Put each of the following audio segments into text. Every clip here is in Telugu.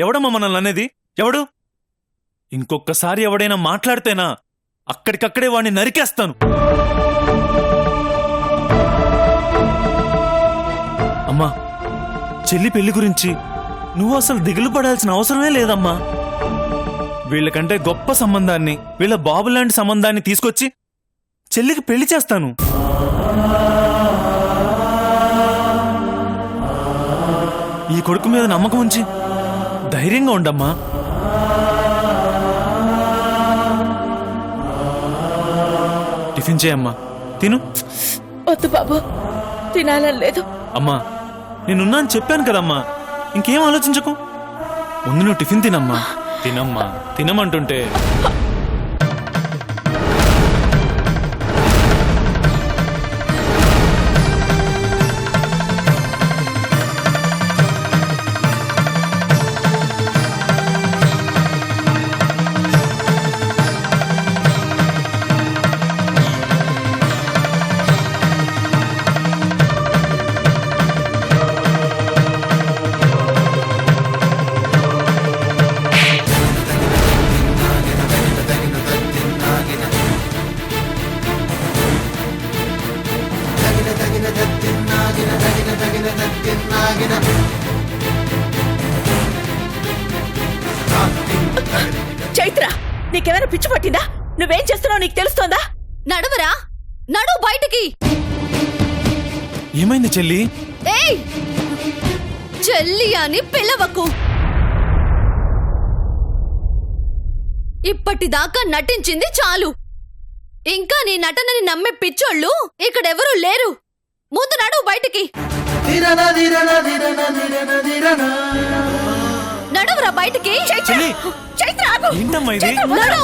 ఎవడమ్మా మనల్ని అనేది? ఎవడు? ఇంకొకసారి ఎవడైనా మాట్లాడితేనా అక్కడికక్కడే వాడిని నరికేస్తాను. అమ్మా, చెల్లి పెళ్లి గురించి నువ్వు అసలు దిగులు పడాల్సిన అవసరమే లేదమ్మా. వీళ్ళకంటే గొప్ప సంబంధాన్ని, వీళ్ళ బాబు లాంటి సంబంధాన్ని తీసుకొచ్చి చెల్లికి పెళ్లి చేస్తాను. ఈ కొడుకు మీద నమ్మకం ఉంచి ధైర్యంగా ఉండమ్మా. టిఫిన్ చేయమ్మా, తిను. వద్దు బాబు, తినాలని లేదు. అమ్మా, నేనున్నాను చెప్పాను కదమ్మా, ఇంకేం ఆలోచించకు. ముందు నువ్వు టిఫిన్ తినమ్మా. తినమ్మా, తినమంటుంటే. చైత్ర, నీకెవరైనా పిచ్చి పట్టిందా? నువ్వేం చేస్తున్నావు నీకు తెలుస్తోందా? నడవరా, నడు బయటికి. ఏమైంది చెల్లి? ఏయ్, చెల్లి అని పిలవకు. ఇప్పటిదాకా నటించింది చాలు. ఇంకా నీ నటనని నమ్మే పిచ్చోళ్ళు ఇక్కడెవరూ లేరు. ముందు నడువు బయటికి. నడువురా బయటికి. చైత్ర ఆగు. ఏంటమ్మా ఇది? నడు.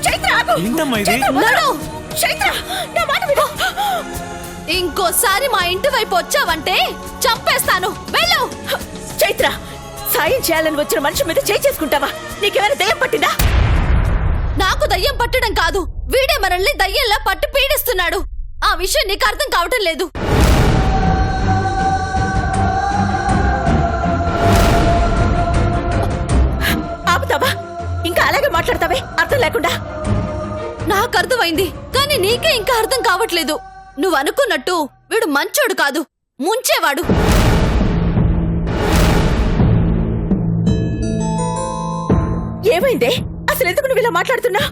చైత్ర ఆగు. ఏంటమ్మా ఇది? నడు. చైత్ర, నా మాట విను. ఇంకోసారి మా ఇంటి వైపు వచ్చావంటే చంపేస్తాను. వెళ్ళు. చైత్ర, సాయం చేయాలని వచ్చిన మనిషి మీద చేయి చేసుకుంటావా? నీకెవరైనా దయ్యం పట్టిందా? నాకు దయ్యం పట్టడం కాదు, వీడే మనల్ని దయ్యంలా పట్టి పీడిస్తున్నాడు. ఆ విషయం నీకు అర్థం కావటం లేదు. ఆపుతావా? ఇంకా అలాగే మాట్లాడతావే అర్థం లేకుండా? నాకు అర్థమైంది, కానీ నీకే ఇంకా అర్థం కావట్లేదు. నువ్వు అనుకున్నట్టు వీడు మంచోడు కాదు, ముంచేవాడు. ఏమైందే? అసలు ఎందుకు నువ్వు ఇలా మాట్లాడుతున్నా?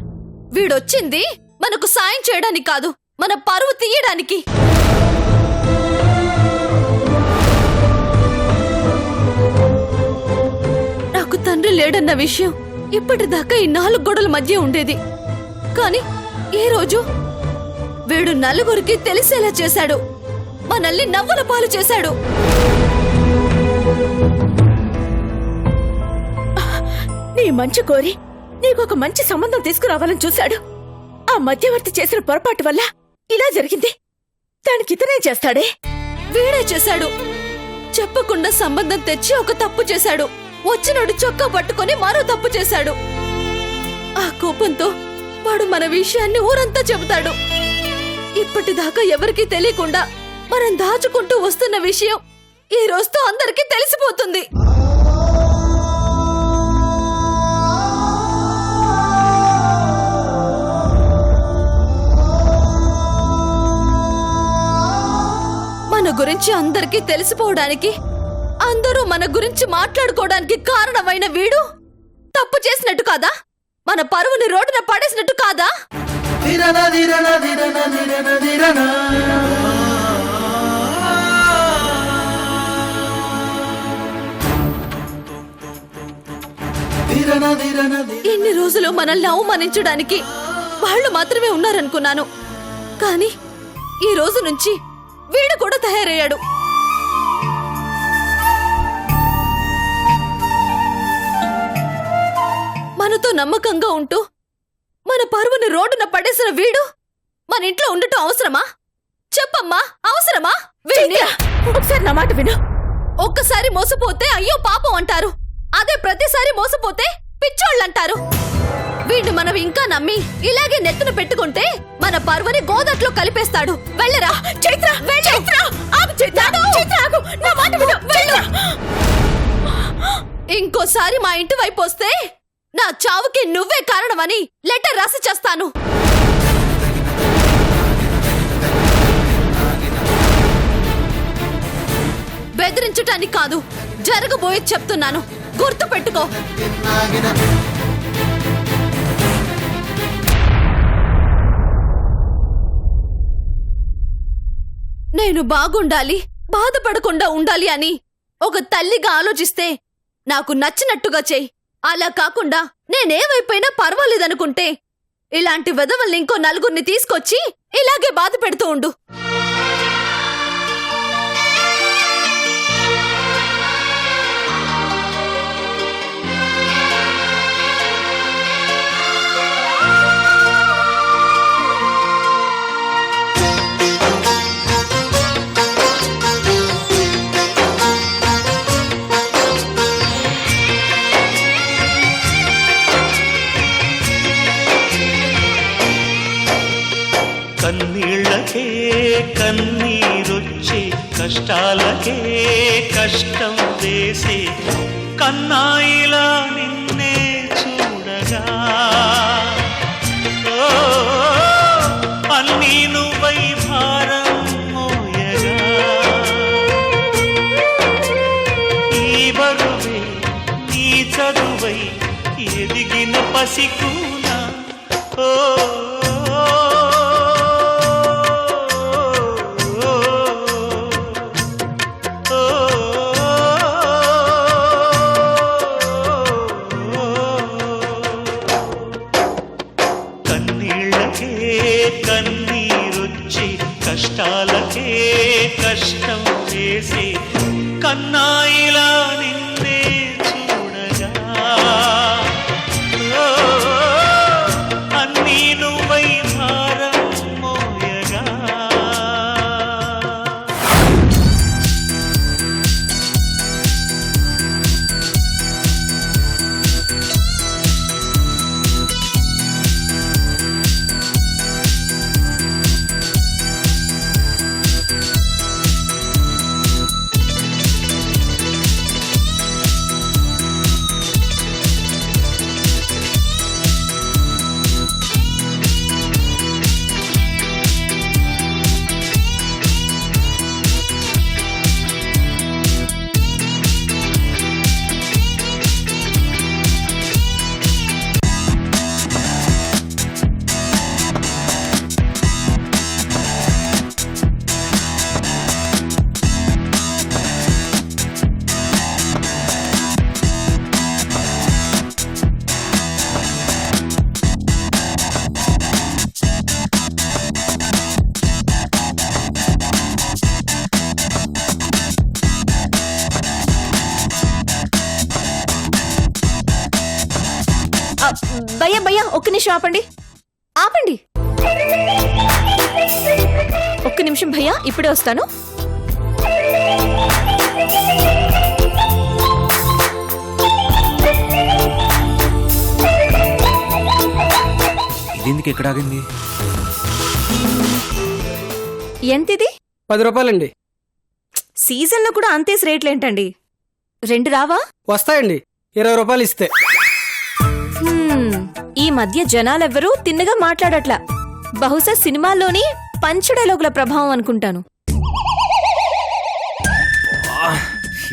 వీడొచ్చింది మనకు సాయం చేయడానికి కాదు, మన పరువు తీయడానికి. నాకు తండ్రి లేడన్న విషయం ఇప్పటిదాకా ఈ 4 గోడల మధ్య ఉండేది. కాని ఈ రోజు వీడు నలుగురికి తెలిసేలా చేశాడు. మనల్ని నవ్వుల పాలు చేశాడు. నీ మంచి కోరి నీకొక మంచి సంబంధం తీసుకురావాలని చూశాడు. ఆ మధ్యవర్తి చేసిన పొరపాటు వల్ల ఇలా జరిగింది. దానికి ఇతనే చేస్తాడే? వీడే చేశాడు. చెప్పకుండా సంబంధం తెచ్చి ఒక తప్పు చేశాడు. వచ్చినోడు చొక్కా పట్టుకొని మరో తప్పు చేశాడు. ఆ కోపంతో వాడు మన విషయాన్ని ఊరంతా చెబుతాడు. ఇప్పటిదాకా ఎవరికీ తెలియకుండా మనం దాచుకుంటూ వస్తున్న విషయం ఈ రోజుతో అందరికీ తెలిసిపోతుంది. మన గురించి అందరికీ తెలిసిపోవడానికి, అందరూ మన గురించి మాట్లాడుకోవడానికి కారణమైన వీడు తప్పు చేసినట్టు కాదా? మన పరువుని రోడ్డున పడేసినట్టు కాదా? ఇన్ని రోజులు మనల్ని అవమానించడానికి వాళ్ళు మాత్రమే ఉన్నారనుకున్నాను. కానీ ఈ రోజు నుంచి వీడు కూడా తయారయ్యాడు. మనతో నమ్మకంగా ఉంటూ మన పరువుని రోడ్డున పడేసిన వీడు మన ఇంట్లో ఉండటం అవసరమా? చెప్పమ్మా, అవసరమా? ఒకసారి నా మాట విను. ఒక్కసారి మోసపోతే అయ్యో పాపం అంటారు. అదే ప్రతిసారి మోసపోతే పిచ్చోళ్ళంటారు. వీడిని మనం ఇంకా నమ్మి ఇలాగే నెత్తున పెట్టుకుంటే మన పరువుని గోదట్లో కలిపేస్తాడు. వెళ్ళరా. చైత్ర, చైత్ర, ఆగు చైత్ర, చైత్ర ఆగు. నా మాట విను. వెళ్ళు. ఇంకోసారి మా ఇంటి వైపు వస్తే నా చావుకి నువ్వే కారణమని లెటర్ రాసి చేస్తాను. బెదిరించటానికి కాదు, జరగబోయేది చెప్తున్నాను, గుర్తు పెట్టుకో. నేను బాగుండాలి, బాధపడకుండా ఉండాలి అని ఒక తల్లిగా ఆలోచిస్తే నాకు నచ్చినట్టుగా చెయ్యి. అలా కాకుండా నేనేవైపోయినా పర్వాలేదనుకుంటే ఇలాంటి వెధవల్ని ఇంకో నలుగురిని తీసుకొచ్చి ఇలాగే బాధ పెడుతూ ఉండు. కన్నీళ్ళకే కన్నీరొచ్చే, కష్టాలకే కష్టం వేసే కన్నాయిలా నిన్నే చూడగా, ఓ అన్నీ నువ్వై భారం మోయగా, ఈ బరువే నీ చదువై ఎదిగిన పసికూనా, ఓ కన్నీరొచ్చి కష్టాలకే కష్టం చేసి కన్నాయిలా నిన్నే చూడగా, ఓ అన్నీ నువ్వై భారం మోయగా. భయ్యా భయ్యా, ఒక్క నిమిషం ఆపండి, ఆపండి, ఒక్క నిమిషం భయ్యా, ఇప్పుడే వస్తాను. ఇదెందుకు ఎక్కడ ఆగింది? ఎంతిది? 10 రూపాయలండి. సీజన్లో కూడా అంతేసి రేట్లేంటండి? 2 రావా? వస్తాయండి, 20 రూపాయలు ఇస్తే. ఈ మధ్య జనాలెవ్వరూ తిన్నగా మాట్లాడట్లా. బహుశా సినిమాల్లోని పంచ్ డైలాగుల ప్రభావం అనుకుంటాను.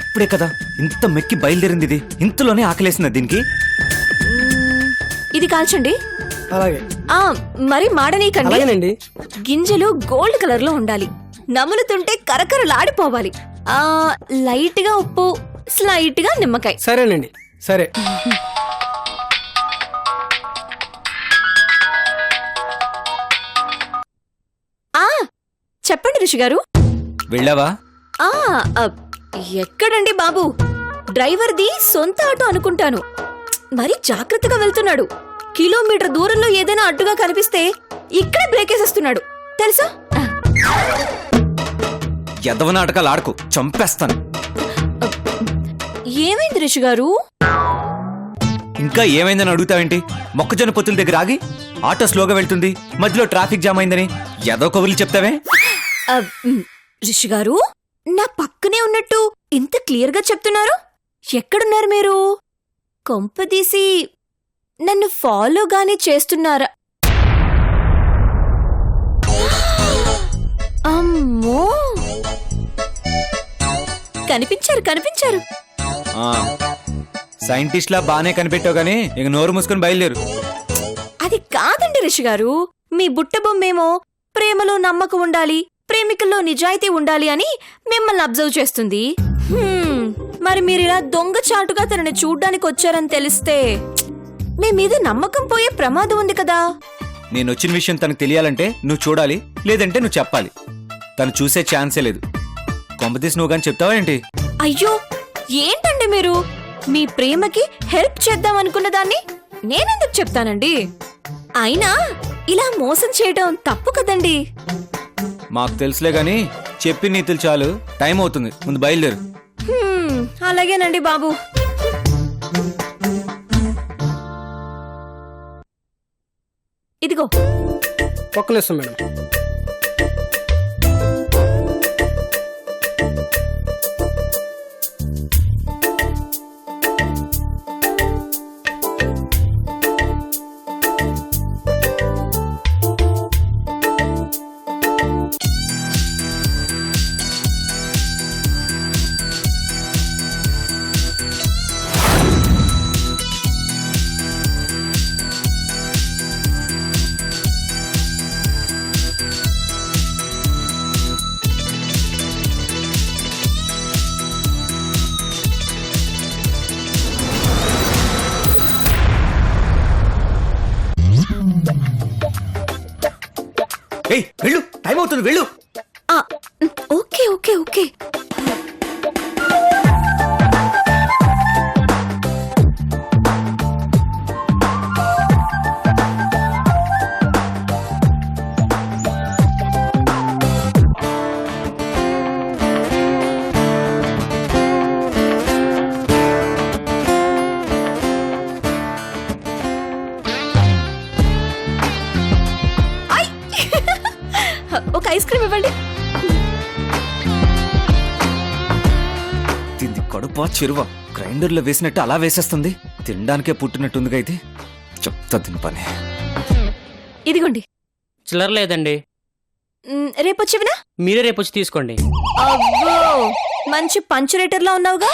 ఇప్పుడే కదా ఇంత మెక్కి బయలుదేరింది, ఇది ఇంతలోనే ఆకలేసింది దీనికి. ఇది కాల్చండి. అలాగే. మరి మాడనీకండి. అలాగేనండి. గింజలు గోల్డ్ కలర్ లో ఉండాలి, నములుతుంటే కరకరలాడిపోవాలి. లైట్ గా ఉప్పు, స్లైట్ గా నిమ్మకాయ. సరేనండి, సరే. చెప్పండి ఋషి గారు. వెళ్ళావా? ఎక్కడండి బాబు, డ్రైవర్ది సొంత ఆటో అనుకుంటాను. మరి జాగ్రత్తగా వెళ్తున్నాడు. కిలోమీటర్ దూరంలో ఏదైనా అడ్డుగా కనిపిస్తే ఇక్కడే బ్రేక్ వేసేస్తున్నాడు తెలుసా? ఎదవ నాటకాలు ఆడకు, చంపేస్తాను. ఏమైంది ఋషి గారు? ఇంకా ఏమైందని అడుగుతావేంటి? మొక్కజొన్న పొత్తుల దగ్గర ఆగి ఆటో స్లోగా వెళ్తుంది, మధ్యలో ట్రాఫిక్ జామ్ అయిందని ఏదో కబుర్లు చెప్తావే. ఋషి గారు, నా పక్కనే ఉన్నట్టు ఇంత క్లియర్ గా చెప్తున్నారు. ఎక్కడున్నారు మీరు? కొంపదీసి నన్ను ఫాలో గాని చేస్తున్నారా? అమ్మో, కనిపించారు. సైంటిస్ట్ లా బానే కనిపెట్టావు గానీ ఇక నోరు మూసుకుని బయలుదేరు. అది కాదండి రిషి గారు, మీ బుట్ట బొమ్మేమో ప్రేమలో నమ్మకం ఉండాలి, ప్రేమికుల్లో నిజాయితీ ఉండాలి అని మిమ్మల్ని అబ్జర్వ్ చేస్తుంది. మరి మీరిలా దొంగచాటుగా తనని చూడ్డానికి వచ్చారని తెలిస్తే మీ మీద నమ్మకం పోయే ప్రమాదం ఉంది కదా. నేను వచ్చిన విషయం తనకు తెలియాలంటే నువ్వు చూడాలి, లేదంటే నువ్వు చెప్పాలి. తను చూసే ఛాన్సే లేదు. కొంపతీసి నువ్వు కానీ చెప్తావా ఏంటి? అయ్యో, ఏంటండి మీరు? మీ ప్రేమకి హెల్ప్ చేద్దాం అనుకున్న దాన్ని నేనెందుకు చెప్తానండి? అయినా ఇలా మోసం చేయడం తప్పు కదండి. మాకు తెలుసులే గానీ చెప్పి నీతులు చాలు, టైం అవుతుంది, ముందు బయలుదేరు. అలాగేనండి బాబు. ఇదిగో. ఒక్క నిమిషం మేడం. ఏయ్ వెళ్ళు, టైం అవుతుంది, వెళ్ళు. ఆ, ఓకే. ఒక ఐస్ క్రీమ్ ఇవ్వండి. తింది కడుపా చెరువా, గ్రైండర్ లో వేసినట్టు అలా వేసేస్తుంది. తినడానికే పుట్టినట్టుందిగా ఇది. చెప్తా దీని పని. ఇదిగోండి. చిల్లర లేదండి. రేపొచ్చివినా? మీరే రేపు వచ్చి తీసుకోండి. అబ్బో, మంచి పంచరేటర్లా ఉన్నావుగా.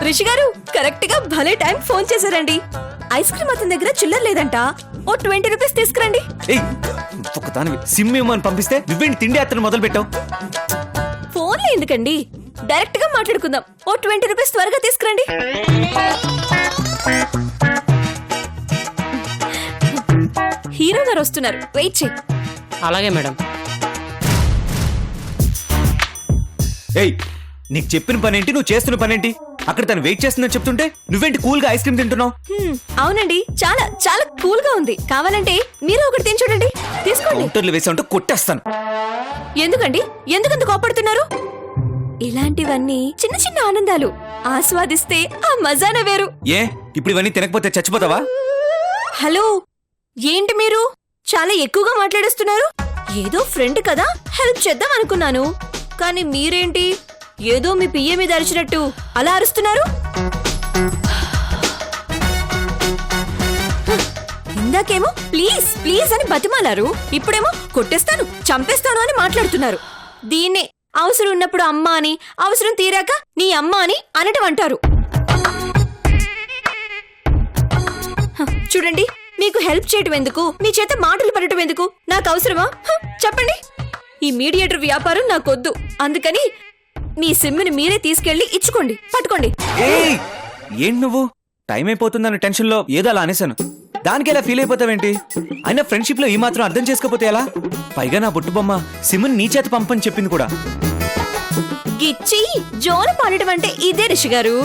రిషి గారు కరెక్ట్ గా భలే టైం ఫోన్ చేశారండి. ఐస్ క్రీమ్ అతని దగ్గర చిల్లర లేదంట. ఓ 20 రూపీస్ తీసుకురండి. ఒకదానివి సిమ్ ఏమని పంపిస్తే నువ్వేంటి తిండి అతను మొదలు పెట్టావు? ఫోన్లో ఎందుకండి, డైరెక్ట్ గా మాట్లాడుకుందాం. ఓ 20 రూపీస్ త్వరగా తీసుకురండి. హీరో గారు వస్తున్నారు, వెయిట్ చేయి. అలాగే మేడం. ఏయ్, నీకు చెప్పిన పనేంటి, నువ్వు చేస్తున్న పనేంటి? అక్కడ తను వెయిట్ చేస్తుందని చెప్తుంటే నువ్వేంటి కూల్ గా ఐస్ క్రీమ్ తింటున్నావు? అవునండి, చాలా చాలా కూల్ గా ఉంది. కావాలంటే మీరు ఒకటి తిని చూడండి. తీసుకోండి. కౌంటర్లు వేసామంటే కొట్టేస్తాను. ఎందుకండి, ఎందుకంత కోపడుతున్నారు? ఇలాంటివన్నీ చిన్న చిన్న ఆనందాలు. ఆస్వాదిస్తే ఆ మజానే వేరు. ఏ, ఇప్పుడు ఇవన్నీ తినకపోతే చచ్చిపోతావా? హలో, ఏంటి మీరు చాలా ఎక్కువగా మాట్లాడేస్తున్నారు? ఏదో ఫ్రెండ్ కదా హెల్ప్ చేద్దాం అనుకున్నాను, కానీ మీరేంటి ఏదో మీ పియ్య మీద అరిచినట్టు అలా అరుస్తున్నారు? ఇందాకేమో ప్లీజ్ ప్లీజ్ అని బతిమాలారు, ఇప్పుడేమో కొట్టేస్తాను చంపేస్తాను అని మాట్లాడుతున్నారు. దీన్నే అవసరం ఉన్నప్పుడు అమ్మ అని, అవసరం తీరాక నీ అమ్మ అని అనటం అంటారు. చూడండి, మీకు హెల్ప్ చేయటం ఎందుకు, మీ చేత మాటలు పడటం ఎందుకు, నాకు అవసరమా? చెప్పండి. ఈ మీడియేటర్ వ్యాపారం నాకొద్దు, అందుకని మీ సిమ్ని మీరే తీసుకెళ్లి ఇచ్చుకోండి, పట్టుకోండి. ఏంటి నువ్వు టైం అయిపోతుందన్న టెన్షన్ లో ఏదో అలా అనేసాను, దానికి ఎలా ఫీల్ అయిపోతావేంటి? అయినా ఫ్రెండ్షిప్ లో ఈ మాత్రం అర్థం చేసుకోపోతే ఎలా? పైగా నా బుట్టు బొమ్మ సిమ్ని నీ చేత పంపని చెప్పింది కూడా. గిచ్చి జోల పాడటం అంటే ఇదే రిషి గారు.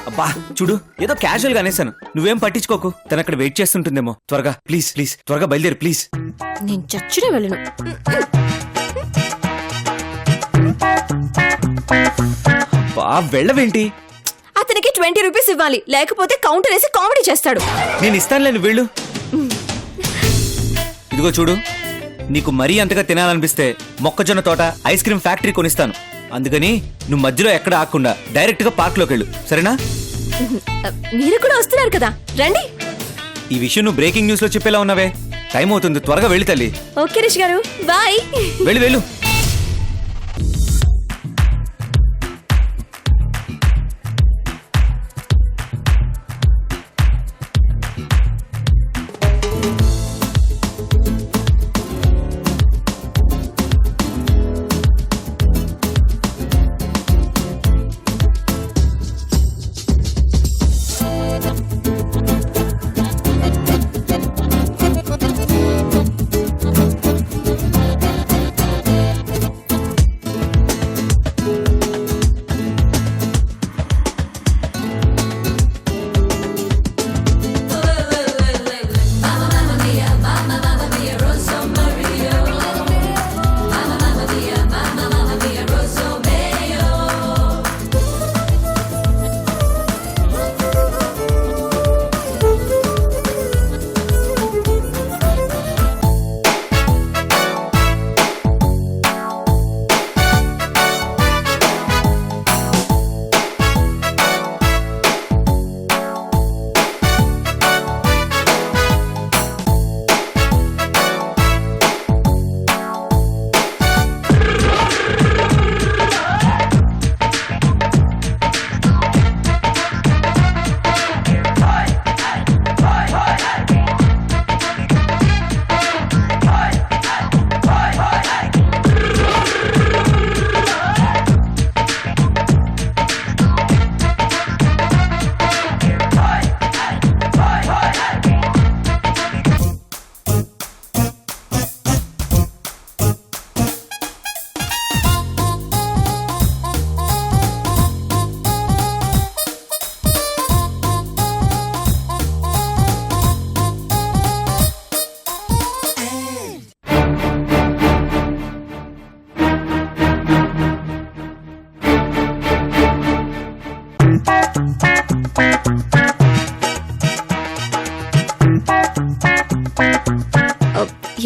అబ్బా చూడు, ఏదో క్యాజువల్ గా అనేసాను, నువ్వేం పట్టించుకోకు. తను అక్కడ వెయిట్ చేస్తుంటుందేమో. త్వరగా ప్లీజ్ ప్లీజ్ త్వరగా బయలుదేరు ప్లీజ్. నేను చచ్చునే వెళ్ళను. వెళ్ళవేంటి? అతనికి 20 రూపీస్ ఇవ్వాలి, లేకపోతే కౌంటర్ వేసి కామెడీ చేస్తాడు. నేను ఇస్తానులేను, వెళ్ళు. ఇదిగో చూడు, నీకు మరీ అంతగా తినాలనిపిస్తే మొక్కజొన్న తోట ఐస్ క్రీమ్ ఫ్యాక్టరీ కొనిస్తాను. అందుకని నువ్వు మధ్యలో ఎక్కడ ఆగకుండా డైరెక్ట్ గా పార్క్ లోకి వెళ్ళు, సరేనా? మీరు కూడా వస్తున్నారు కదా, రండి. ఈ విషయం నువ్వు బ్రేకింగ్ న్యూస్ లో చెప్పేలా ఉన్నావే. టైం అవుతుంది, త్వరగా వెళ్ళి తల్లి. ఓకే రిషి గారు, బాయ్. వెళ్ళు వెళ్ళు.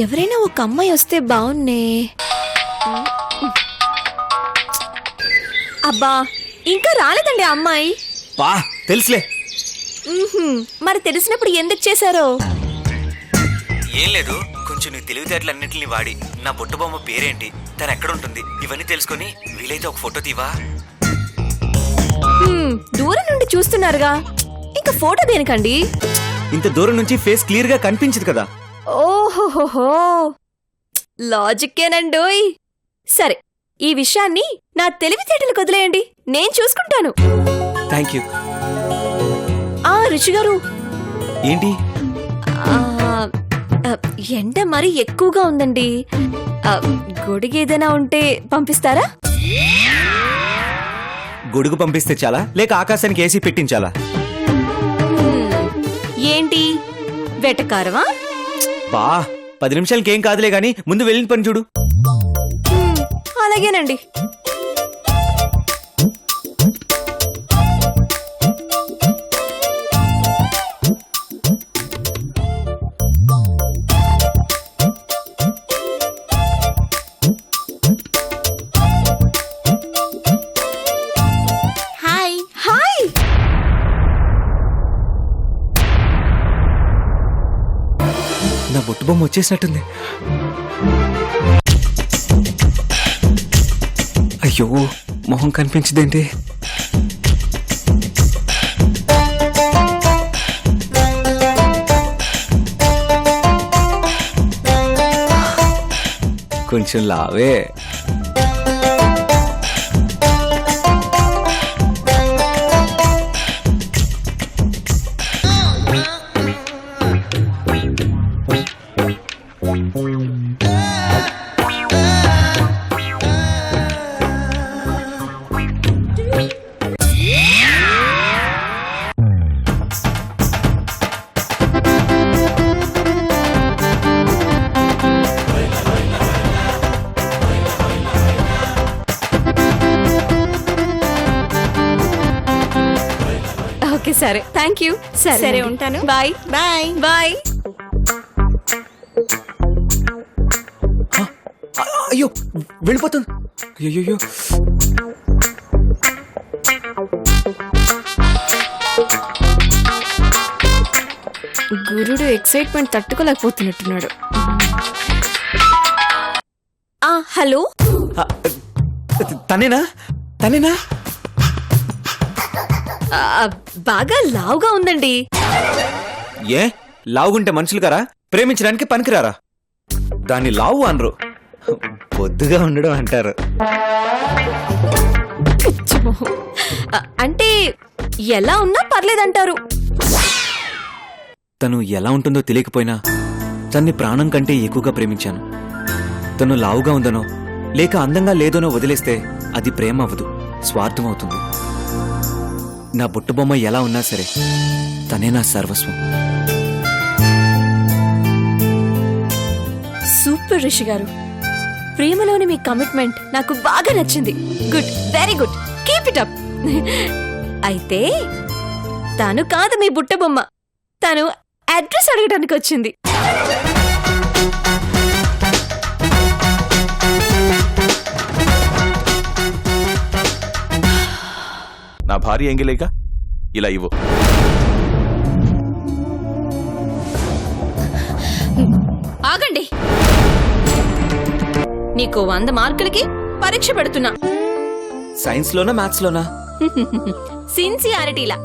ఎవరైనా ఒక అమ్మాయి వస్తే బాగున్నే. అబ్బా, ఇంకా రాలేదండి ఆ అమ్మాయి. పా తెలుసులే. మరి తెలిసినప్పుడు ఎందుకు చేశారో? ఏం లేదు, కొంచెం నీ తెలివితేటలన్నింటినీ వాడి నా బుట్ట బొమ్మ పేరేంటి, తను ఎక్కడ ఉంటుంది, ఇవన్నీ తెలుసుకొని వీలైతే ఒక ఫోటో తీవా. దూరం నుండి చూస్తున్నారుగా, ఇంకా ఫోటో దేనికండి? ఇంత దూరం నుంచి ఫేస్ క్లియర్ గా కనిపించదు కదా. ఓహోహోహో, లాజిక్కేనండోయ్. సరే, ఈ విషయాన్ని నా తెలివితేటలకు వదిలేయండి, నేను చూసుకుంటాను. Thank you. రుచి గారు, ఏంటి? ఎండ మరి ఎక్కువగా ఉందండి. గొడుగు ఏదైనా ఉంటే పంపిస్తారా? గొడుగు పంపిస్తే చాలా, లేక ఆకాశానికి ఏసీ పెట్టించాలా? ఏంటి వెటకారమా? బా 10 నిమిషాలకి ఏం కాదులే గాని ముందు వెళ్ళిన పని చూడు. అలాగేనండి. Hi hi. నా బొట్టు బొమ్మ వచ్చేసినట్టుంది. అయ్యో, మొహం కనిపించదేంటి? కొంచెం లావే. ఓకే సరే, థ్యాంక్ యూ. సరే ఉంటాను. Bye bye bye. అయ్యో వెళ్ళిపోతుంది. అయ్యో గురుడు ఎక్సైట్మెంట్ తట్టుకోలేకపోతున్నట్టున్నాడు. హలో, ఆ, తనేనా తనేనా బాగా లావుగా ఉందండి. ఏ లావుగుంటే మనుషులు గారా ప్రేమించడానికి పనికిరారా? దాన్ని లావు అనరు, బొద్దుగా ఉండడం అంటారు. అంటే ఎలా ఉన్నా పర్లేదంటారు. తను ఎలా ఉంటుందో తెలియకపోయినా తన్ని ప్రాణం కంటే ఎక్కువగా ప్రేమించాను. తను లావుగా ఉందనో లేక అందంగా లేదనో వదిలేస్తే అది ప్రేమ అవ్వదు, స్వార్థం అవుతుంది. నా బుట్టబొమ్మ ఎలా ఉన్నా సరే తనే నా సర్వస్వం. సూపర్ రిషి గారు, ప్రేమలోని మీ కమిట్మెంట్ నాకు బాగా నచ్చింది. Good, very good, keep it up. అయితే తను కాదు మీ బుట్ట బొమ్మ, తను అడ్రస్ అడగడానికి వచ్చింది. నా భార్య ఎంగిలేక ఇలా ఇవ్వు. ఆగండి, నీకు 100 మార్కులకి పరీక్ష పెడుతున్నా. సైన్స్ లోనా మ్యాథ్స్ లోనా? సిన్సియారిటీలా.